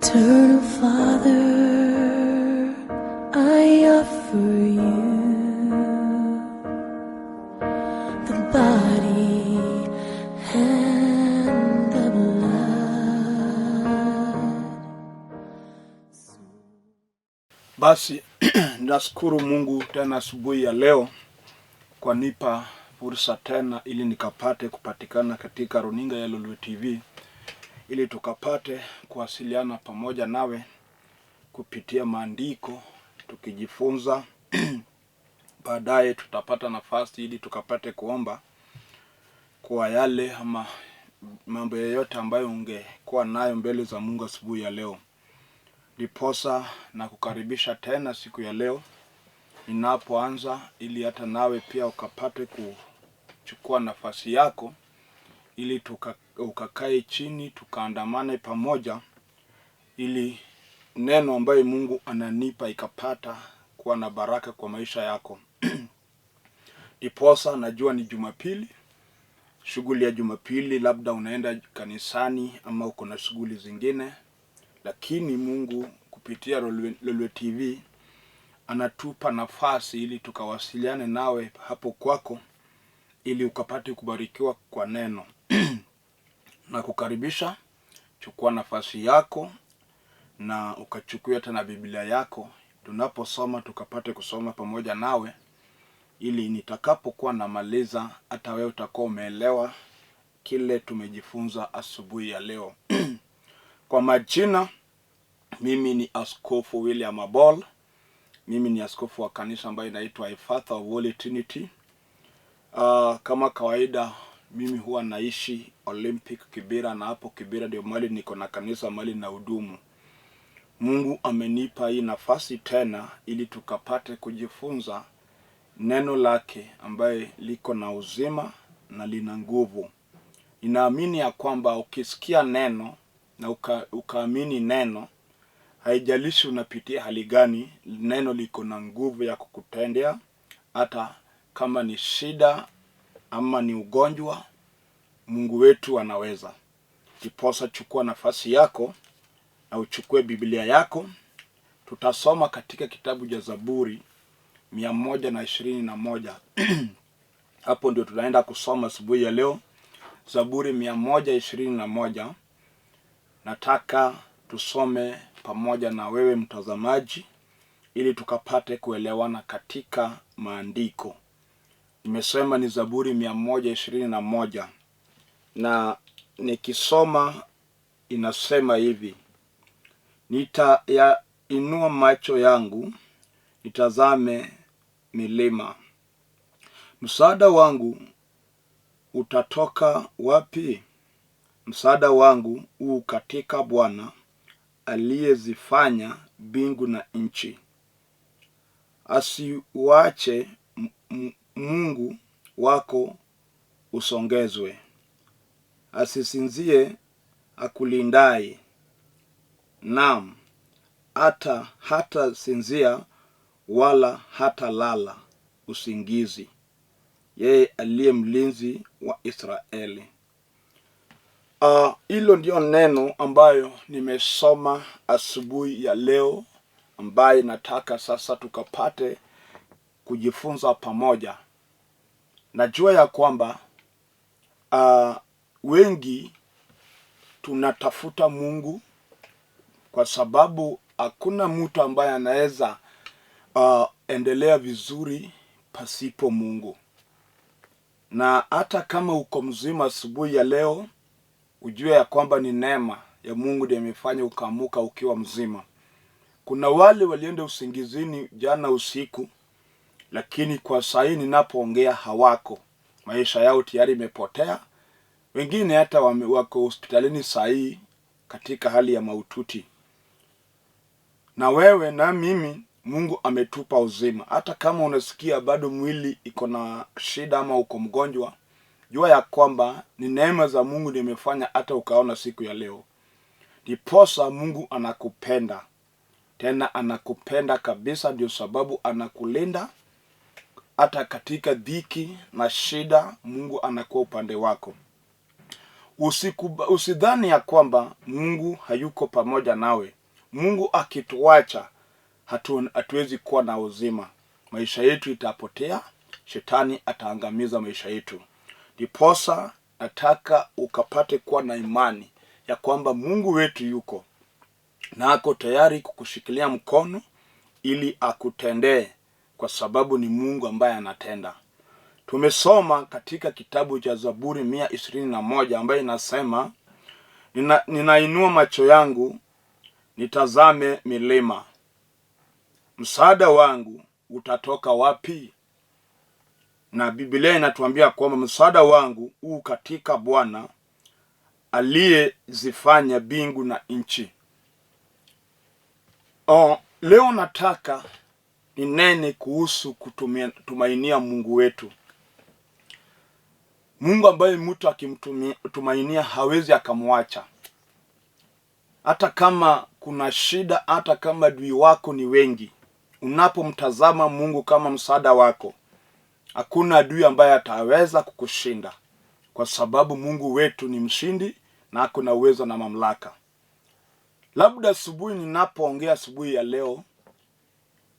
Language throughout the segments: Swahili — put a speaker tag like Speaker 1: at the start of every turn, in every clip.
Speaker 1: Eternal Father, I offer you the body and the blood.
Speaker 2: Basi nashukuru Mungu tena asubuhi ya leo kwa nipa fursa tena ili nikapate kupatikana katika runinga ya Lulu TV ili tukapate kuwasiliana pamoja nawe kupitia maandiko tukijifunza. Baadaye tutapata nafasi ili tukapate kuomba kwa yale ama mambo yoyote ambayo ungekuwa nayo mbele za Mungu asubuhi ya leo. Ndiposa na kukaribisha tena siku ya leo ninapoanza, ili hata nawe pia ukapate kuchukua nafasi yako ili ukakae chini tukaandamane pamoja, ili neno ambayo Mungu ananipa ikapata kuwa na baraka kwa maisha yako. Ndiposa najua ni Jumapili, shughuli ya Jumapili, labda unaenda kanisani ama uko na shughuli zingine, lakini Mungu kupitia Lulu TV anatupa nafasi ili tukawasiliane nawe hapo kwako ili ukapate kubarikiwa kwa neno. Na kukaribisha, chukua nafasi yako na ukachukue hata na Biblia yako, tunaposoma tukapate kusoma pamoja nawe, ili nitakapokuwa namaliza hata wewe utakuwa umeelewa kile tumejifunza asubuhi ya leo. Kwa majina, mimi ni Askofu Abol. Mimi ni askofu wa kanisa ambayo inaitwa Father of Holy Trinity. Kama kawaida mimi huwa naishi Olympic Kibera, na hapo Kibera ndio mahali niko na kanisa mahali na hudumu. Mungu amenipa hii nafasi tena ili tukapate kujifunza neno lake ambaye liko na uzima na lina nguvu. Ninaamini ya kwamba ukisikia neno na ukaamini neno, haijalishi unapitia hali gani, neno liko na nguvu ya kukutendea. Hata kama ni shida ama ni ugonjwa, Mungu wetu anaweza. Ndiposa chukua nafasi yako na uchukue Biblia yako. Tutasoma katika kitabu cha Zaburi 121. Hapo ndio tunaenda kusoma asubuhi ya leo. Zaburi 121. Nataka tusome pamoja na wewe mtazamaji ili tukapate kuelewana katika maandiko. Nimesema ni Zaburi 121, na nikisoma inasema hivi: nitayainua macho yangu nitazame milima, msaada wangu utatoka wapi? Msaada wangu huu katika Bwana aliyezifanya mbingu na nchi. Asiuache Mungu wako usongezwe, asisinzie akulindaye. Naam, hata sinzia wala hata lala usingizi, yeye aliye mlinzi wa Israeli. Hilo ndio neno ambayo nimesoma asubuhi ya leo, ambaye nataka sasa tukapate kujifunza pamoja. Najua ya kwamba wengi tunatafuta Mungu, kwa sababu hakuna mtu ambaye anaweza endelea vizuri pasipo Mungu. Na hata kama uko mzima asubuhi ya leo, ujue ya kwamba ni neema ya Mungu ndiye imefanya ukaamuka ukiwa mzima. Kuna wale walienda usingizini jana usiku, lakini kwa saa hii ninapoongea hawako. Maisha yao tayari imepotea. Wengine hata wako hospitalini saa hii katika hali ya mahututi. Na wewe na mimi, Mungu ametupa uzima. Hata kama unasikia bado mwili iko na shida ama uko mgonjwa, jua ya kwamba ni neema za Mungu ndiye imefanya hata ukaona siku ya leo. Ndiposa Mungu anakupenda. Tena anakupenda kabisa, ndio sababu anakulinda. Hata katika dhiki na shida, Mungu anakuwa upande wako. Usidhani ya kwamba Mungu hayuko pamoja nawe. Mungu akituacha hatuwezi kuwa na uzima. Maisha yetu itapotea, shetani ataangamiza maisha yetu. Ndiposa nataka ukapate kuwa na imani ya kwamba Mungu wetu yuko na ako tayari kukushikilia mkono ili akutendee, kwa sababu ni Mungu ambaye anatenda. Tumesoma katika kitabu cha Zaburi 121 ambaye inasema, ninainua macho yangu nitazame milima, msaada wangu utatoka wapi? Na Biblia inatuambia kwamba msaada wangu huu katika Bwana aliyezifanya mbingu na nchi. Leo nataka ninene kuhusu kutumainia Mungu wetu. Mungu ambaye mtu akimtumainia hawezi akamwacha. Hata kama kuna shida, hata kama adui wako ni wengi, unapomtazama Mungu kama msaada wako, hakuna adui ambaye ataweza kukushinda, kwa sababu Mungu wetu ni mshindi na ako na uwezo na mamlaka. Labda asubuhi ninapoongea asubuhi ya leo,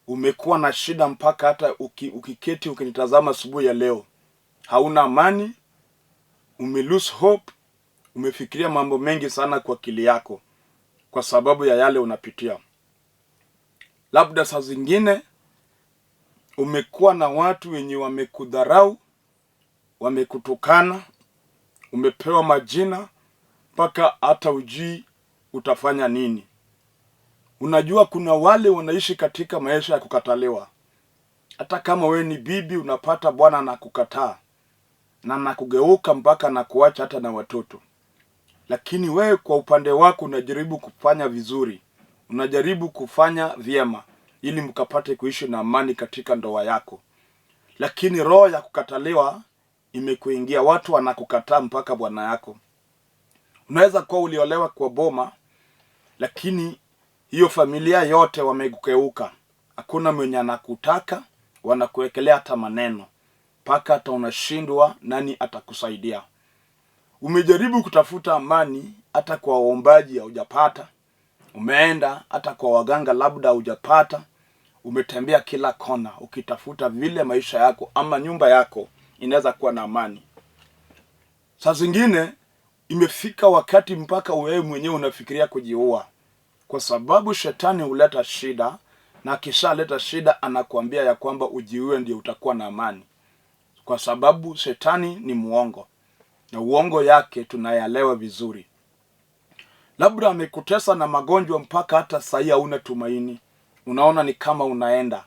Speaker 2: umekuwa na shida mpaka hata ukiketi ukinitazama asubuhi ya leo, hauna amani, lose hope, umefikiria mambo mengi sana kwa akili yako kwa sababu ya yale unapitia. Labda saa zingine umekuwa na watu wenye wamekudharau, wamekutukana, umepewa majina mpaka hata hujui utafanya nini. Unajua kuna wale wanaishi katika maisha ya kukataliwa. Hata kama wewe ni bibi, unapata bwana anakukataa na anakugeuka mpaka anakuacha hata na watoto. Lakini wewe kwa upande wako unajaribu kufanya vizuri, unajaribu kufanya vyema ili mkapate kuishi na amani katika ndoa yako. Lakini roho ya kukataliwa imekuingia, watu wanakukataa mpaka bwana yako. Unaweza kuwa uliolewa kwa boma, lakini hiyo familia yote wamegeuka. Hakuna mwenye anakutaka, wanakuwekelea hata maneno mpaka hata unashindwa nani atakusaidia. Umejaribu kutafuta amani hata kwa waombaji hujapata. Umeenda hata kwa waganga labda hujapata. Umetembea kila kona ukitafuta vile maisha yako ama nyumba yako inaweza kuwa na amani. Saa zingine imefika wakati mpaka wewe mwenyewe unafikiria kujiua, kwa sababu shetani huleta shida, na akishaleta shida anakuambia ya kwamba ujiue ndio utakuwa na amani, kwa sababu shetani ni muongo na uongo yake tunayaelewa vizuri. Labda amekutesa na magonjwa mpaka hata saa hii hauna tumaini. Unaona ni kama unaenda.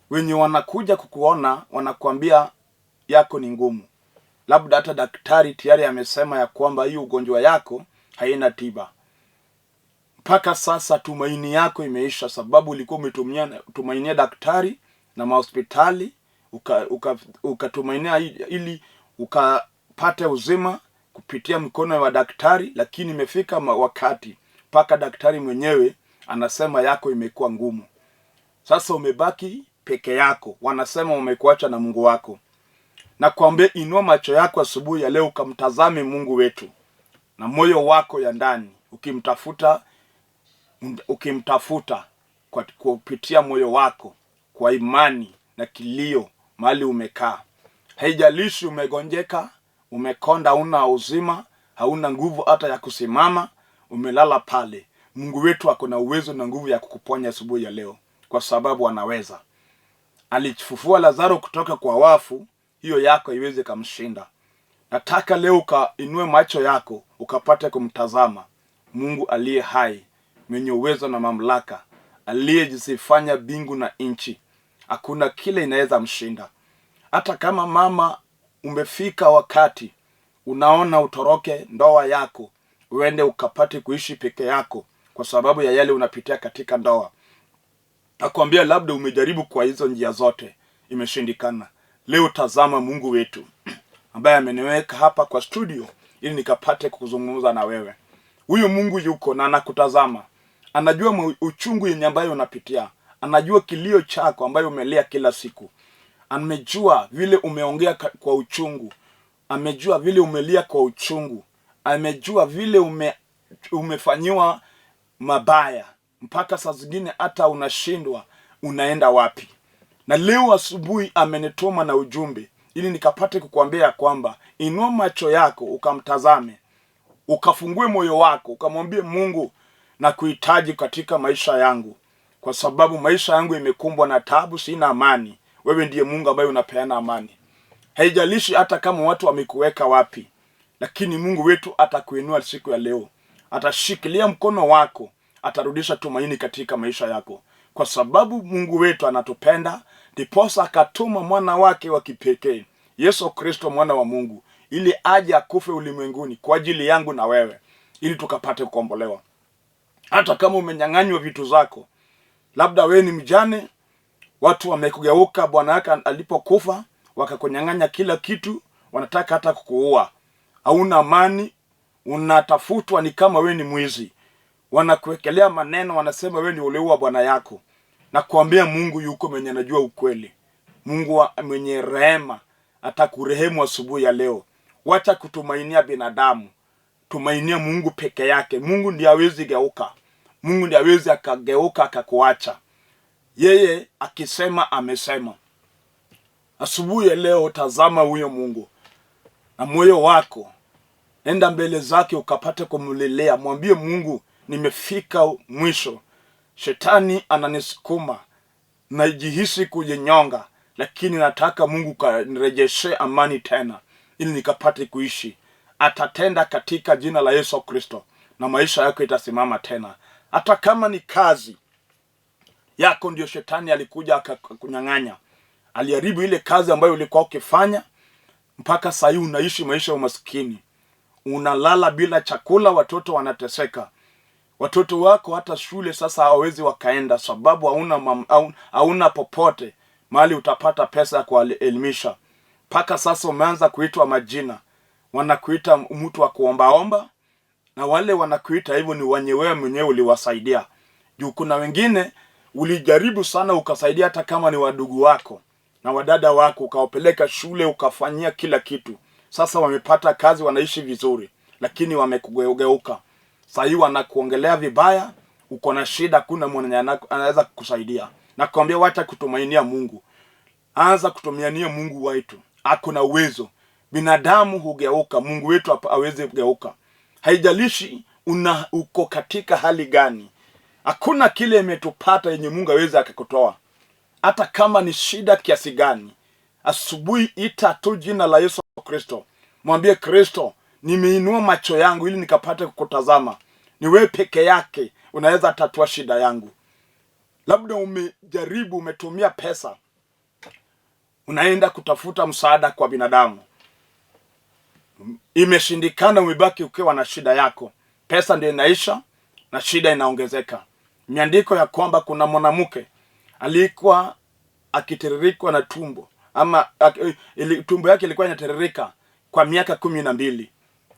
Speaker 2: Wenye wanakuja kukuona wanakuambia yako ni ngumu. Labda hata daktari tayari amesema ya kwamba hii ugonjwa yako haina tiba. Mpaka sasa tumaini yako imeisha, sababu ulikuwa umetumainia daktari na mahospitali, ukatumainia ili ukapate uzima kupitia mkono wa daktari. Lakini imefika wakati mpaka daktari mwenyewe anasema yako imekuwa ngumu. Sasa umebaki peke yako, wanasema umekuacha na Mungu wako. Na kuambia inua macho yako asubuhi ya leo ukamtazame Mungu wetu na moyo wako ya ndani, ukimtafuta kwa kupitia moyo wako kwa imani na kilio mahali umekaa. Haijalishi umegonjeka, umekonda, hauna uzima, hauna nguvu hata ya kusimama, umelala pale, Mungu wetu ako na uwezo na nguvu ya kukuponya asubuhi ya leo, kwa sababu anaweza. Alifufua Lazaro kutoka kwa wafu, hiyo yako iweze kumshinda. Nataka leo ukainue macho yako ukapate kumtazama Mungu aliye hai, mwenye uwezo na mamlaka, aliyejisifanya mbingu na nchi. Hakuna kile inaweza mshinda. Hata kama mama, umefika wakati unaona utoroke ndoa yako, uende ukapate kuishi peke yako kwa sababu ya yale unapitia katika ndoa. Nakwambia labda umejaribu kwa hizo njia zote, imeshindikana. Leo tazama Mungu wetu ambaye ameniweka hapa kwa studio ili nikapate kuzungumza na wewe. Huyu Mungu yuko na anakutazama. Anajua uchungu yenye ambayo unapitia. Anajua kilio chako ambayo umelia kila siku. Amejua vile umeongea kwa uchungu. Amejua vile umelia kwa uchungu. amejua vile umefanyiwa mabaya, mpaka saa zingine hata unashindwa unaenda wapi. Na leo asubuhi amenituma na ujumbe ili nikapate kukuambia kwamba inua macho yako ukamtazame, ukafungue moyo wako, ukamwambie Mungu, na kuhitaji katika maisha yangu, kwa sababu maisha yangu imekumbwa na taabu, sina amani. Wewe ndiye Mungu ambaye unapeana amani. Haijalishi hata kama watu wamekuweka wapi, lakini Mungu wetu atakuinua siku ya leo. Atashikilia mkono wako, atarudisha tumaini katika maisha yako, kwa sababu Mungu wetu anatupenda, ndiposa akatuma mwana wake wa kipekee, Yesu Kristo, mwana wa Mungu, ili aje akufe ulimwenguni kwa ajili yangu na wewe, ili tukapate kukombolewa. Hata kama umenyang'anywa vitu zako, labda wewe ni mjane, watu wamekugeuka bwana yake alipokufa, wakakunyang'anya kila kitu, wanataka hata kukuua. Hauna amani, unatafutwa ni kama wewe ni mwizi. Wanakuwekelea maneno, wanasema wewe ni uliua bwana yako. Na kuambia Mungu yuko mwenye anajua ukweli. Mungu mwenye rehema atakurehemu asubuhi ya leo. Wacha kutumainia binadamu, tumainia Mungu peke yake. Mungu ndiye hawezi geuka. Mungu ndiye hawezi akageuka akakuacha. Yeye akisema amesema. Asubuhi ya leo tazama huyo Mungu na moyo wako, enda mbele zake ukapate kumlilia. Mwambie Mungu, nimefika mwisho, shetani ananisukuma, najihisi kujinyonga, lakini nataka Mungu kanirejeshe amani tena, ili nikapate kuishi. Atatenda katika jina la Yesu Kristo, na maisha yako itasimama tena. Hata kama ni kazi yako ndio shetani alikuja akakunyang'anya, aliharibu ile kazi ambayo ulikuwa ukifanya, mpaka sasa unaishi maisha ya umaskini, unalala bila chakula, watoto wanateseka. Watoto wako hata shule sasa hawezi wakaenda, sababu hauna popote mahali utapata pesa ya kuelimisha. Mpaka sasa umeanza kuitwa majina, wanakuita mtu wa kuombaomba, na wale wanakuita hivyo ni wewe mwenyewe uliwasaidia. Juu kuna wengine ulijaribu sana ukasaidia, hata kama ni wadugu wako na wadada wako, ukawapeleka shule, ukafanyia kila kitu. Sasa wamepata kazi, wanaishi vizuri, lakini wamekugeuka. Sasa wanakuongelea vibaya, uko na shida, kuna mwenye anaweza kukusaidia. Na kuambia wacha kutumainia Mungu, anza kutumainia Mungu wetu. Hakuna uwezo. Binadamu hugeuka, Mungu wetu hawezi kugeuka. Haijalishi uko katika hali gani, hakuna kile imetupata yenye Mungu hawezi akakutoa. Hata kama ni shida kiasi gani, asubuhi ita tu jina la Yesu Kristo. Mwambie Kristo, nimeinua macho yangu ili nikapate kukutazama. Ni wewe peke yake unaweza tatua shida yangu. Labda umejaribu, umetumia pesa, unaenda kutafuta msaada kwa binadamu, imeshindikana, umebaki ukiwa na shida yako. Pesa ndio inaisha na shida inaongezeka. Miandiko ya kwamba kuna mwanamke alikuwa akitiririkwa na tumbo, ama tumbo yake ilikuwa inatiririka kwa miaka 12.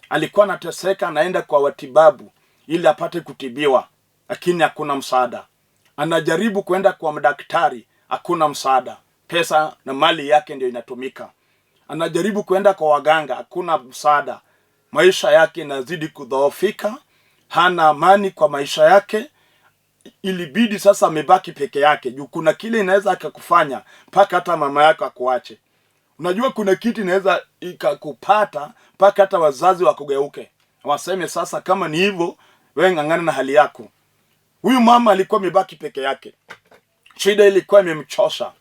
Speaker 2: Alikuwa anateseka, anaenda kwa watibabu ili apate kutibiwa, lakini hakuna msaada. Anajaribu kwenda kwa madaktari, hakuna msaada. Pesa na mali yake ndio inatumika. Anajaribu kwenda kwa waganga, hakuna msaada. Maisha yake yanazidi kudhoofika, hana amani kwa maisha yake. Ilibidi sasa amebaki peke yake. Juu kuna kile inaweza akakufanya mpaka hata mama yako akuache. Unajua kuna kitu inaweza ikakupata mpaka hata wazazi wakugeuke, waseme sasa kama ni hivyo wewe ng'ang'ana na hali yako. Huyu mama alikuwa amebaki peke yake. Shida ilikuwa imemchosha.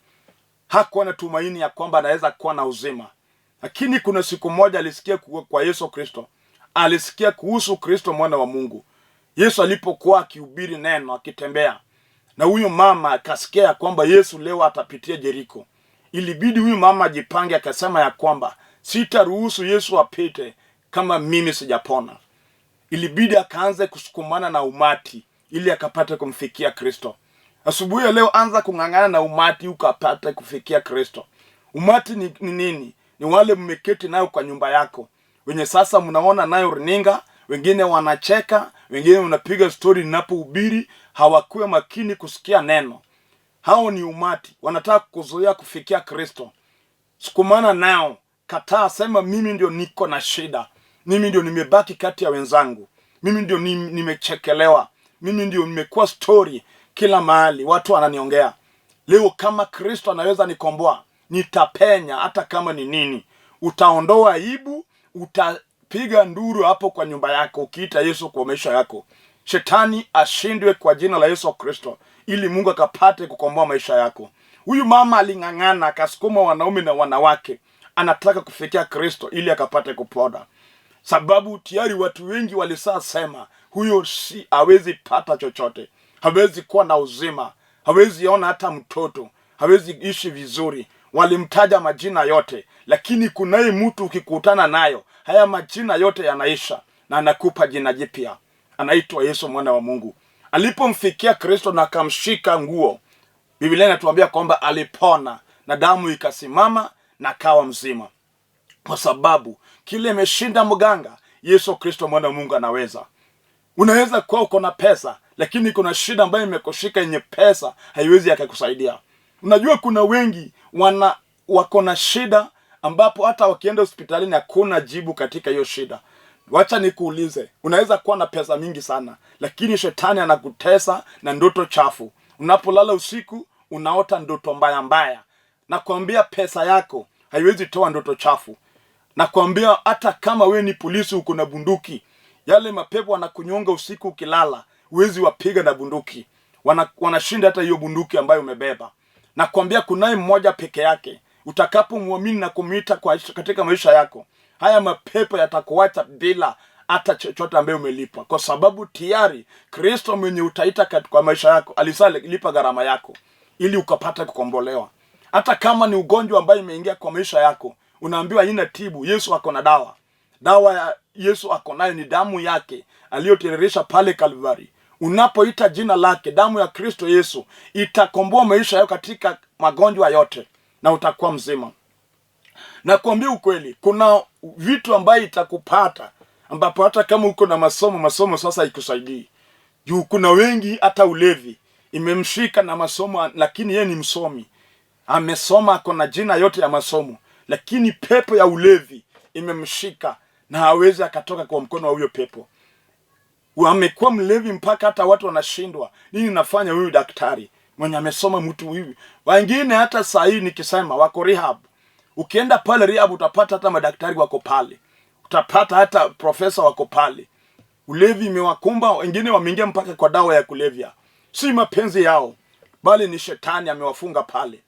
Speaker 2: Hakuwa na tumaini ya kwamba anaweza kuwa na uzima. Lakini kuna siku moja alisikia kwa Yesu Kristo. Alisikia kuhusu Kristo mwana wa Mungu. Yesu alipokuwa akihubiri neno, akitembea, na huyu mama akasikia kwamba Yesu leo atapitia Jeriko. Ilibidi huyu mama ajipange, akasema ya kwamba sitaruhusu Yesu apite kama mimi sijapona. Ilibidi akaanze kusukumana na umati ili akapate kumfikia Kristo. Asubuhi ya leo anza kung'ang'ana na umati ukapate kufikia Kristo. Umati ni nini? Ni wale mmeketi nayo kwa nyumba yako, wenye sasa mnaona nayo runinga, wengine wanacheka, wengine wanapiga story ninapohubiri, hawakuwa makini kusikia neno. Hao ni umati, wanataka kukuzuia kufikia Kristo. Sukumana nao, kataa, sema mimi ndio niko na shida. Mimi ndio nimebaki kati ya wenzangu. Mimi ndio nimechekelewa. Mimi ndio nimekuwa story kila mahali, watu wananiongea. Leo kama Kristo anaweza nikomboa, nitapenya hata kama ni nini. Utaondoa aibu, utapiga nduru hapo kwa nyumba yako ukiita Yesu kwa maisha yako. Shetani ashindwe kwa jina la Yesu Kristo, ili Mungu akapate kukomboa maisha yako. Huyu mama aling'ang'ana, akasukuma wanaume na wanawake, anataka kufikia Kristo ili akapate kupona. Sababu tayari watu wengi walisema huyo si hawezi pata chochote, hawezi kuwa na uzima, hawezi ona hata mtoto, hawezi ishi vizuri. Walimtaja majina yote, lakini kunaye mtu ukikutana nayo, haya majina yote yanaisha na anakupa jina jipya. Anaitwa Yesu mwana wa Mungu. Alipomfikia Kristo na akamshika nguo, Biblia inatuambia kwamba alipona na damu ikasimama na kawa mzima. Kwa sababu kile imeshinda mganga, Yesu Kristo mwana wa Mungu anaweza. Unaweza kuwa uko na pesa, lakini kuna shida ambayo imekushika yenye pesa haiwezi akakusaidia. Unajua kuna wengi wako na shida ambapo hata wakienda hospitalini hakuna jibu katika hiyo shida. Wacha nikuulize, unaweza kuwa na pesa mingi sana, lakini shetani anakutesa na ndoto chafu. Unapolala usiku unaota ndoto mbaya mbaya. Nakwambia pesa yako haiwezi toa ndoto chafu. Nakwambia hata kama we ni polisi uko na bunduki, yale mapepo wanakunyonga usiku ukilala, huwezi wapiga na bunduki. Wanashinda hata hiyo bunduki ambayo umebeba. Nakwambia kunaye mmoja peke yake, utakapomwamini na kumuita katika maisha yako, haya mapepo yatakuacha bila hata chochote ambayo umelipa. Kwa sababu tayari Kristo mwenye utaita katika maisha yako alisalipa gharama yako ili ukapata kukombolewa. Hata kama ni ugonjwa ambayo imeingia kwa maisha yako, unaambiwa haina tibu, Yesu ako na dawa. Dawa ya Yesu ako nayo ni damu yake aliyotiririsha pale Kalvari. Unapoita jina lake, damu ya Kristo Yesu itakomboa maisha yako katika magonjwa yote na utakuwa mzima. Na kuambia ukweli, kuna vitu ambayo itakupata ambapo hata kama uko na masomo sasa ikusaidii. Juu kuna wengi hata ulevi imemshika na masomo, lakini yeye ni msomi. Amesoma, ako na jina yote ya masomo, lakini pepo ya ulevi imemshika na hawezi akatoka kwa mkono wa huyo pepo. Amekuwa mlevi mpaka hata watu wanashindwa nini nafanya huyu daktari mwenye amesoma mtu hivi. Wengine hata saa hii nikisema wako rehab. Ukienda pale rehab utapata hata madaktari wako pale. Utapata hata profesa wako pale. Ulevi imewakumba, wengine wameingia mpaka kwa dawa ya kulevya. Si mapenzi yao, bali ni shetani amewafunga pale.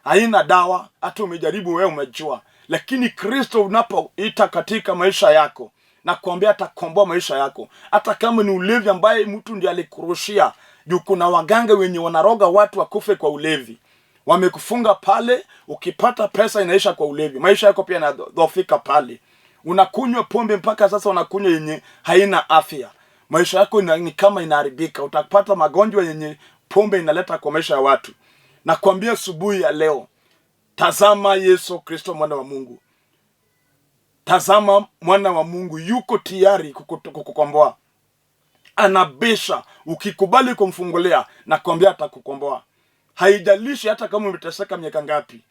Speaker 2: Haina dawa, hata umejaribu wewe umejua. Lakini Kristo unapoita katika maisha yako, na kuambia atakomboa maisha yako. Hata kama ni ulevi ambaye mtu ndiye alikurushia. Juu kuna waganga wenye wanaroga watu wakufe kwa ulevi. Wamekufunga pale, ukipata pesa inaisha kwa ulevi. Maisha yako pia yanadhoofika pale. Unakunywa pombe mpaka sasa unakunywa yenye haina afya. Maisha yako ni kama inaharibika. Utapata magonjwa yenye pombe inaleta kwa maisha ya watu. Na kuambia asubuhi ya leo, tazama Yesu Kristo mwana wa Mungu. Tazama mwana wa Mungu yuko tayari kukukomboa. Anabisha, ukikubali kumfungulia na kuambia atakukomboa. Haijalishi hata kama umeteseka miaka ngapi.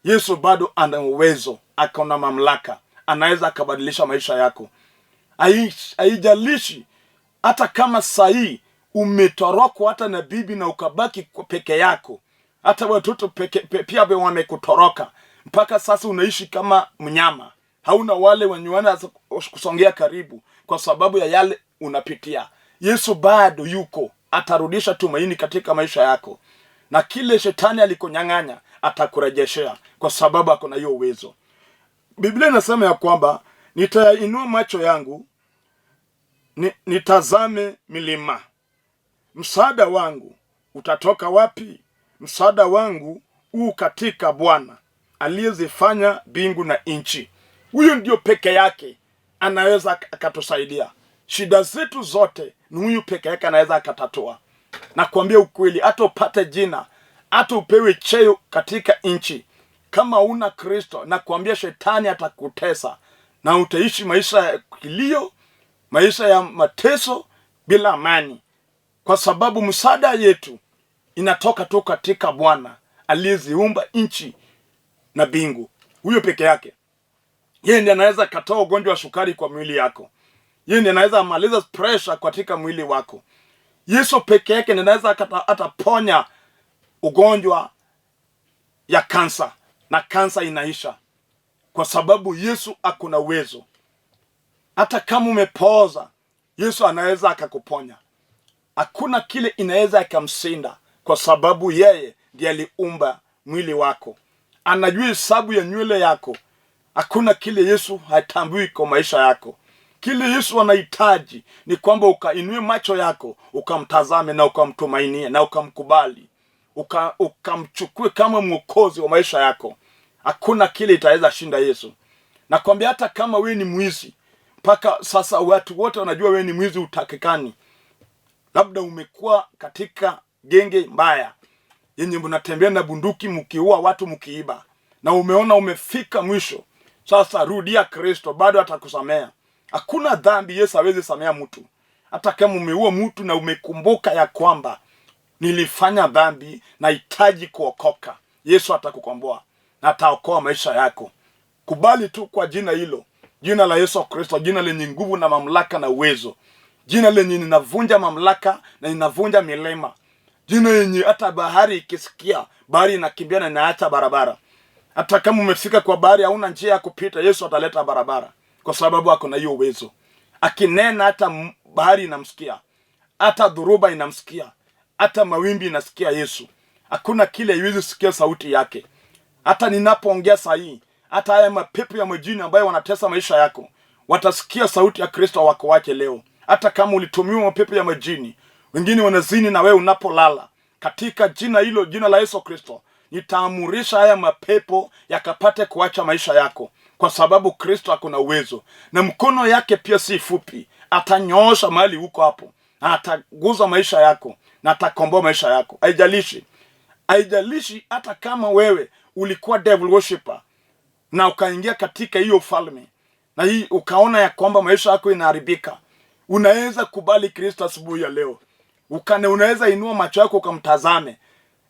Speaker 2: Yesu bado ana uwezo, akona mamlaka. Anaweza akabadilisha maisha yako. Haijalishi hata kama sahi umetorokwa hata na bibi na ukabaki peke yako. Hata watoto pia wamekutoroka. Mpaka sasa unaishi kama mnyama. Hauna wale wenye wanaweza kusongea karibu kwa sababu ya yale unapitia. Yesu bado yuko, atarudisha tumaini katika maisha yako. Na kile shetani alikonyang'anya atakurejeshea kwa sababu ako na hiyo uwezo. Biblia inasema ya kwamba nitainua macho yangu nitazame milima. Msaada wangu utatoka wapi? Msaada wangu katika Bwana aliyezifanya mbingu na nchi. Huyo ndio peke yake anaweza akatusaidia. Shida zetu zote ni huyu peke yake anaweza akatatua. Na kuambia ukweli, hata upate jina, hata upewe cheo katika nchi, kama una Kristo, na kuambia shetani atakutesa na utaishi maisha ya kilio, maisha ya mateso bila amani. Kwa sababu msaada yetu inatoka tu katika Bwana aliyeziumba nchi na mbingu. Huyo peke yake. Yeye ndiye anaweza katoa ugonjwa wa sukari kwa mwili yako. Yeye ndiye anaweza maliza pressure katika mwili wako. Yesu peke yake ndiye anaweza ataponya ugonjwa ya kansa, na kansa inaisha, kwa sababu Yesu akuna uwezo. Hata kama umepooza, Yesu anaweza akakuponya. Hakuna kile inaweza ikamshinda, kwa sababu yeye ndiye aliumba mwili wako. Anajua hesabu ya nywele yako. Hakuna kile Yesu hatambui kwa maisha yako. Kile Yesu anahitaji ni kwamba ukainue macho yako, ukamtazame na ukamtumainie na ukamkubali, ukamchukue kama mwokozi wa maisha yako. Hakuna kile itaweza shinda Yesu. Nakwambia hata kama wewe ni mwizi, mpaka sasa watu wote wanajua wewe ni mwizi, utakikani. Labda umekuwa katika genge mbaya yenye mnatembea na bunduki mkiua watu, mkiiba, na umeona umefika mwisho. Sasa rudia Kristo, bado atakusamea. Hakuna dhambi Yesu hawezi samea mtu. Hata kama umeua mtu na umekumbuka ya kwamba nilifanya dhambi, nahitaji kuokoka, Yesu atakukomboa na ataokoa maisha yako. Kubali tu kwa jina hilo, jina la Yesu Kristo, jina lenye nguvu na mamlaka na uwezo, jina lenye linavunja mamlaka na linavunja milima, jina lenye hata bahari ikisikia, bahari inakimbia na inaacha barabara. Hata kama umefika kwa bahari hauna njia ya kupita, Yesu ataleta barabara, kwa sababu ako na hiyo uwezo. Akinena hata bahari inamsikia, hata dhuruba inamsikia, hata mawimbi inasikia Yesu. Hakuna kile haiwezi sikia sauti yake. Hata ninapoongea sahihi, hata haya mapepo ya majini ambayo wanatesa maisha yako, watasikia sauti ya Kristo wako wake leo. Hata kama ulitumiwa mapepo ya majini, wengine wanazini na wewe unapolala, katika jina hilo, jina la Yesu Kristo, nitaamurisha haya mapepo yakapate kuacha maisha yako, kwa sababu Kristo akona uwezo, na mkono yake pia si fupi. Atanyoosha mahali huko hapo, na ataguza maisha yako, na atakomboa maisha yako. Haijalishi hata kama wewe ulikuwa devil worshipper na ukaingia katika hiyo falme, na hii ukaona ya kwamba maisha yako inaharibika, unaweza kubali Kristo asubuhi ya leo. Unaweza inua macho yako ukamtazame,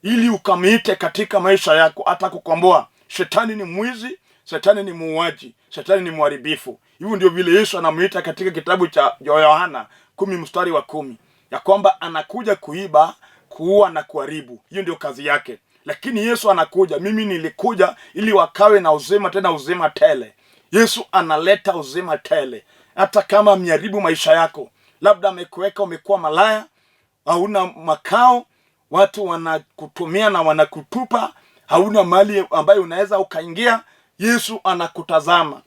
Speaker 2: ili ukamite katika maisha yako. Atakukomboa. Shetani ni mwizi, shetani ni muuaji, shetani ni mharibifu. Hivyo ndio vile Yesu anamuita katika kitabu cha Yohana 10:10, ya kwamba anakuja kuiba, kuua na kuharibu. Hiyo ndio kazi yake. Lakini Yesu anakuja, mimi nilikuja ili wakawe na uzima, tena uzima tele. Yesu analeta uzima tele. Hata kama ameharibu maisha yako, labda amekuweka umekuwa malaya, hauna makao, watu wanakutumia na wanakutupa, hauna mali ambayo unaweza ukaingia, Yesu anakutazama.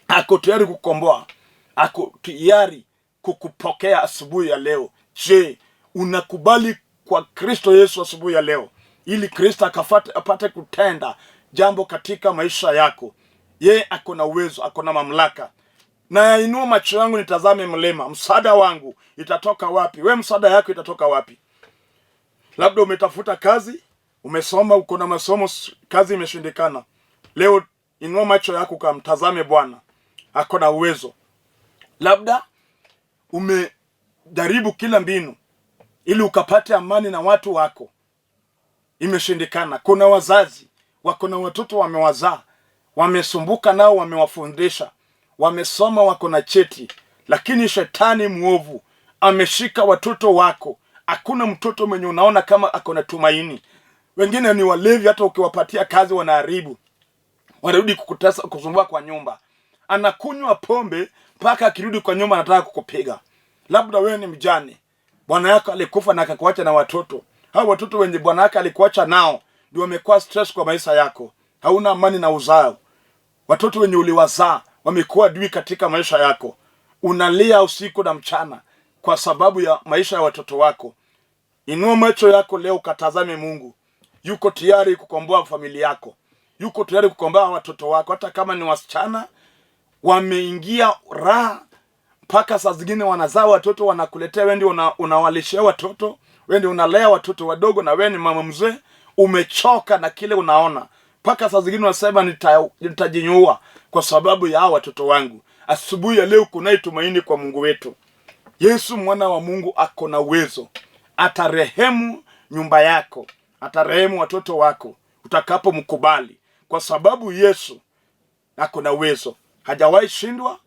Speaker 2: Ako tayari kukomboa, ako tayari kukupokea asubuhi ya leo. Je, unakubali kwa Kristo Yesu asubuhi ya leo, ili Kristo apate kutenda jambo katika maisha yako? Yeye ako na uwezo, ako na mamlaka. Na inua macho yangu nitazame mlima, msaada wangu itatoka wapi? We, msaada yako itatoka wapi? Labda umetafuta kazi, umesoma, uko na masomo, kazi imeshindikana. Leo inua macho yako kamtazame Bwana, ako na uwezo. Labda umejaribu kila mbinu ili ukapate amani na watu wako, imeshindikana. Kuna wazazi wako na watoto wamewazaa, wamesumbuka nao, wamewafundisha, wamesoma, wako na cheti, lakini shetani mwovu ameshika watoto wako. Hakuna mtoto mwenye unaona kama ako na tumaini. Wengine ni walevi, hata ukiwapatia kazi wanaharibu, wanarudi kukutesa, kusumbua kwa nyumba. Anakunywa pombe mpaka akirudi kwa nyumba anataka kukupiga. Labda wewe ni mjane, bwana yako alikufa na akakuacha na watoto. Hao watoto wenye bwana yako alikuacha nao ndio wamekuwa stress kwa maisha yako. Hauna amani na uzao. Watoto wenye uliwazaa wamekuwa adui katika maisha yako. Unalia usiku na mchana kwa sababu ya maisha ya watoto wako. Inua macho yako leo ukatazame Mungu. Yuko tayari kukomboa familia yako. Yuko tayari kukomboa watoto wako. Hata kama ni wasichana, wameingia raha mpaka saa zingine wanazaa watoto, wanakuletea wewe, ndio unawalishia watoto, wewe ndio unalea watoto wadogo, na wewe ni mama mzee, umechoka na kile unaona. Mpaka saa zingine unasema nitajinyua kwa sababu ya hao watoto wangu. Asubuhi ya leo kuna tumaini kwa Mungu wetu. Yesu mwana wa Mungu ako na uwezo. Atarehemu nyumba yako, atarehemu watoto wako utakapomkubali, kwa sababu Yesu ako na uwezo. hajawahi shindwa,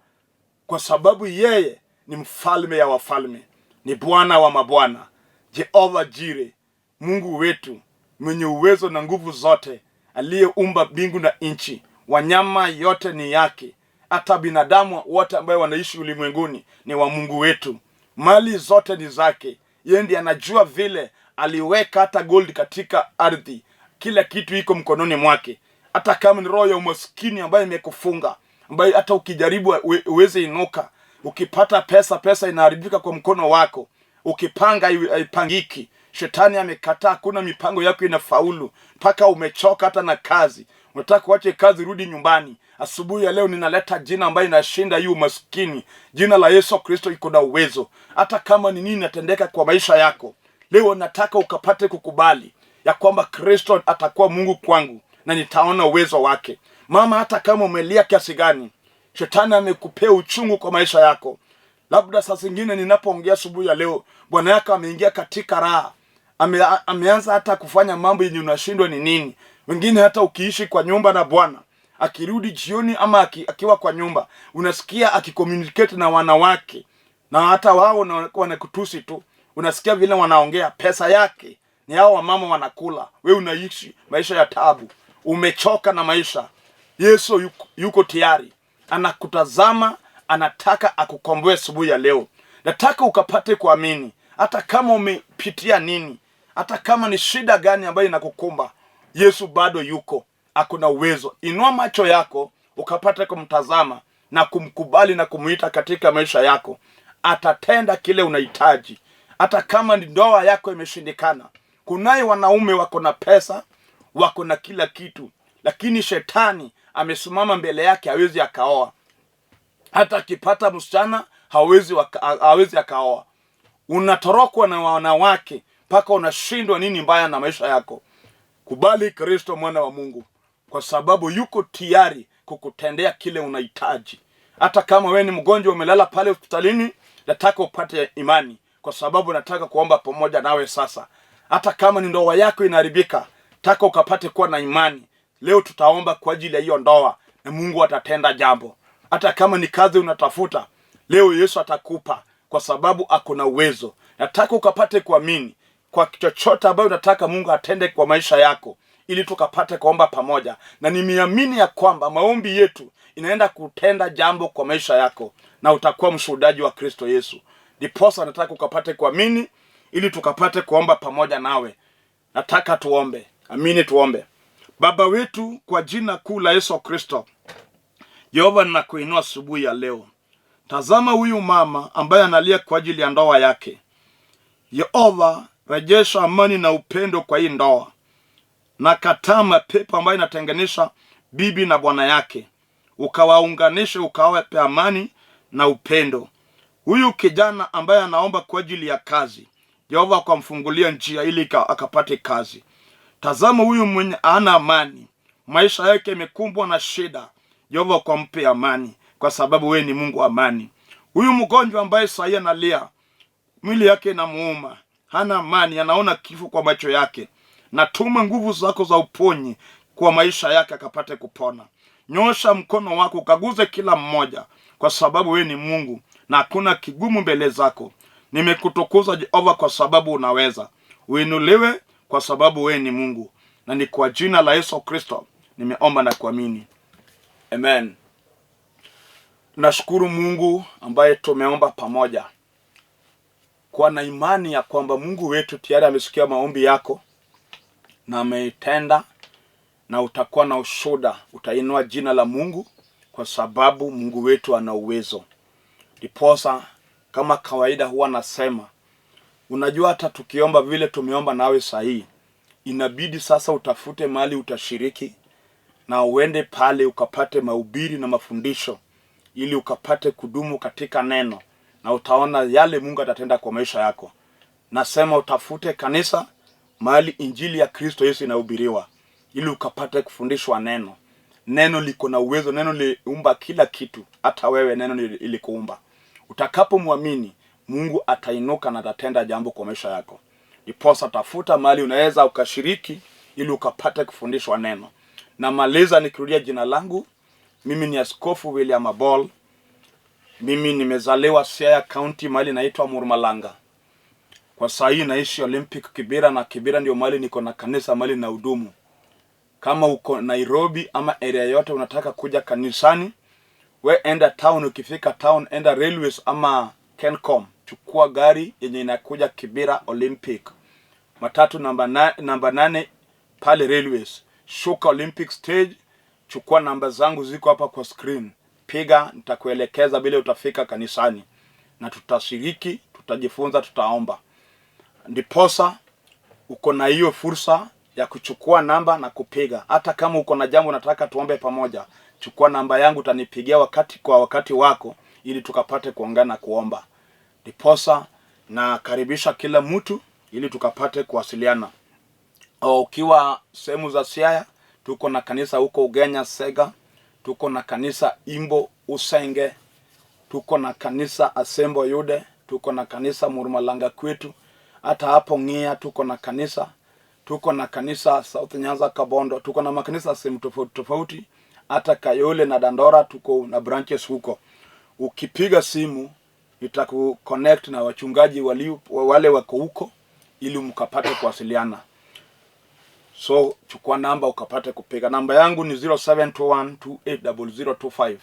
Speaker 2: kwa sababu yeye ni mfalme ya wafalme, ni Bwana wa mabwana, Jehova Jire, Mungu wetu mwenye uwezo na nguvu zote, aliyeumba mbingu na nchi. Wanyama yote ni yake, hata binadamu wote ambao wanaishi ulimwenguni ni wa Mungu wetu. Mali zote ni zake. Yeye ndiye anajua vile aliweka hata gold katika ardhi. Kila kitu iko mkononi mwake. Hata kama ni roho ya umaskini ambayo imekufunga, ambayo hata ukijaribu uweze inuka, ukipata pesa inaharibika kwa mkono wako, ukipanga haipangiki. Shetani amekataa, hakuna mipango yako inafaulu, mpaka umechoka hata na kazi. Unataka kuacha kazi, rudi nyumbani. Asubuhi ya leo ninaleta jina ambayo inashinda hiyo umaskini. Jina la Yesu Kristo iko na uwezo. Hata kama ni nini natendeka kwa maisha yako, leo nataka ukapate kukubali ya kwamba Kristo atakuwa Mungu kwangu na nitaona uwezo wake. Mama, hata kama umelia kiasi gani, shetani amekupea uchungu kwa maisha yako. Labda saa zingine ninapoongea asubuhi ya leo, bwana yako ameingia katika raha. Ameanza hata kufanya mambo yenye unashindwa ni nini. Wengine hata ukiishi kwa nyumba na Bwana, akirudi jioni ama akiwa kwa nyumba, unasikia akicommunicate na wanawake, na hata wao wanakutusi tu. Unasikia vile wanaongea, pesa yake ni hao wamama wanakula. Wewe unaishi maisha ya taabu, umechoka na maisha. Yesu yuko tayari, anakutazama, anataka akukomboe asubuhi ya leo. Nataka ukapate kuamini, hata kama umepitia nini, hata kama ni shida gani ambayo inakukumba, Yesu bado yuko, akuna uwezo. Inua macho yako ukapate kumtazama na kumkubali na kumuita katika maisha yako. Atatenda kile unahitaji. Hata kama ni ndoa yako imeshindikana, kunaye wanaume wako na pesa, wako na kila kitu, lakini shetani amesimama mbele yake, hawezi akaoa. Hata akipata msichana hawezi akaoa. Unatorokwa na wanawake mpaka unashindwa nini mbaya na maisha yako. Kubali Kristo mwana wa Mungu, kwa sababu yuko tayari kukutendea kile unahitaji. Hata kama wewe ni mgonjwa umelala pale hospitalini, nataka upate imani, kwa sababu nataka kuomba pamoja nawe sasa. Hata kama ni ndoa yako inaharibika, nataka ukapate kuwa na imani. Leo tutaomba kwa ajili ya hiyo ndoa na Mungu atatenda jambo. Hata kama ni kazi unatafuta, leo Yesu atakupa, kwa sababu akona uwezo. Nataka ukapate kuamini kwa chochote ambayo unataka Mungu atende kwa maisha yako, ili tukapate kuomba pamoja. Na nimeamini ya kwamba maombi yetu inaenda kutenda jambo kwa maisha yako, na utakuwa mshuhudaji wa Kristo Yesu. Ndiposa nataka ukapate kuamini, ili tukapate kuomba pamoja nawe. Nataka tuombe. Amini, tuombe. Baba wetu, kwa jina kuu la Yesu Kristo, Yehova, ninakuinua asubuhi ya leo. Tazama huyu mama ambaye analia kwa ajili ya ndoa yake. Yehova, rejesha amani na upendo kwa hii ndoa. Nakataa mapepo ambayo inatenganisha bibi na bwana yake. Ukawaunganishe, ukawape amani na upendo. Huyu kijana ambaye anaomba kwa ajili ya kazi, Yehova akamfungulia njia ili akapate kazi. Tazama huyu mwenye hana amani, maisha yake yamekumbwa na shida, Yehova akampe amani, kwa sababu wewe ni Mungu amani. Huyu mgonjwa ambaye sasa analia, mwili yake inamuuma, hana amani, anaona kifo kwa macho yake, natuma nguvu zako za uponyi kwa maisha yake akapate kupona. Nyosha mkono wako ukaguze kila mmoja, kwa sababu wewe ni Mungu na hakuna kigumu mbele zako. Nimekutukuza Jehova kwa sababu unaweza. Uinuliwe kwa sababu wewe ni Mungu, na ni kwa jina la Yesu Kristo nimeomba na kuamini. Amen. Nashukuru Mungu ambaye tumeomba pamoja, kwa na imani ya kwamba Mungu wetu tayari amesikia maombi yako na ameitenda, na utakuwa na ushuhuda. Utainua jina la Mungu, kwa sababu Mungu wetu ana uwezo. Ndiposa kama kawaida huwa nasema, unajua hata tukiomba vile tumeomba nawe sahihi, inabidi sasa utafute mahali utashiriki, na uende pale ukapate mahubiri na mafundisho, ili ukapate kudumu katika neno, na utaona yale Mungu atatenda kwa maisha yako. Nasema utafute kanisa, mahali injili ya Kristo Yesu inahubiriwa, ili ukapate kufundishwa neno. Neno liko na uwezo, neno liumba kila kitu, hata wewe neno ilikuumba. Utakapomwamini, Mungu atainuka na atatenda jambo kwa maisha yako. Ndiposa tafuta mahali unaweza ukashiriki, ili ukapate kufundishwa neno. Na maliza nikirudia jina langu, Mimi ni Askofu William Abol. Mimi nimezaliwa Siaya County, mahali inaitwa Murmalanga. Kwa saa hii naishi Olympic Kibera, na Kibera ndio mahali niko na kanisa, mahali na hudumu. Kama uko Nairobi ama area yote unataka kuja kanisani, we enda town. Ukifika town, enda Railways ama Kencom, chukua gari yenye inakuja Kibera Olympic, matatu namba 8 pale Railways. Shuka Olympic stage, chukua namba zangu ziko hapa kwa screen. Piga, nitakuelekeza bila utafika kanisani, na tutashiriki, tutajifunza, tutaomba. Ndiposa uko na hiyo fursa ya kuchukua namba na kupiga. Hata kama uko na jambo nataka tuombe pamoja, chukua namba yangu, utanipigia wakati wako, ili tukapate kuongea na kuomba. Ndiposa na karibisha kila mtu ili tukapate kuwasiliana. Ukiwa sehemu za Siaya, tuko na kanisa huko Ugenya Sega, tuko na kanisa Imbo Usenge, tuko na kanisa Asembo Yude, tuko na kanisa Murmalanga kwetu. Hata hapo Ngia tuko na kanisa, tuko na kanisa South Nyanza Kabondo, tuko na makanisa sehemu tofauti. Hata Kayole na Dandora tuko na branches huko. Ukipiga simu nitakuconnect na wachungaji wale wako huko, ili mkapate kuwasiliana. So chukua namba ukapate kupiga. Namba yangu ni 0721280025,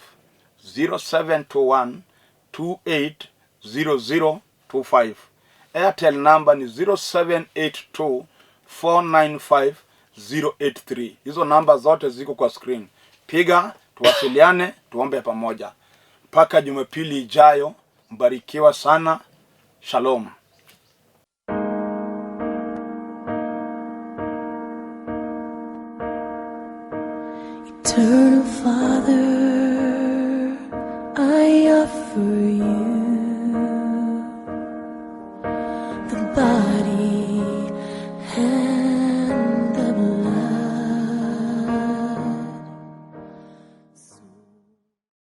Speaker 2: 0721280025. Airtel number ni 0782495083. Hizo namba zote ziko kwa screen. Piga, tuwasiliane, tuombe pamoja. Mpaka Jumapili ijayo, mbarikiwa sana. Shalom.
Speaker 1: Eternal Father, I offer you the body